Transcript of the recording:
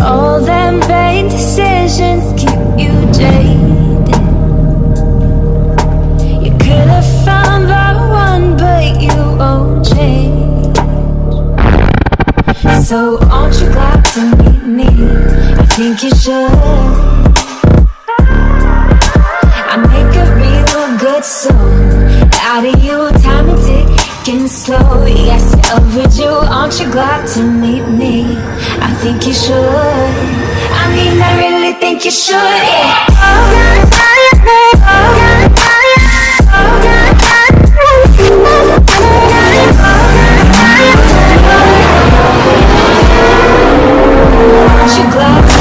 All them vain decisions keep you jaded. You could have found the one, but you won't change. So aren't you glad to meet me? I think you should. I make a real good song out of you, time and ticking slow. Yes, overdue. Aren't you glad to meet me? I think you should. I mean, I really think you should. Yeah. Aren't you glad?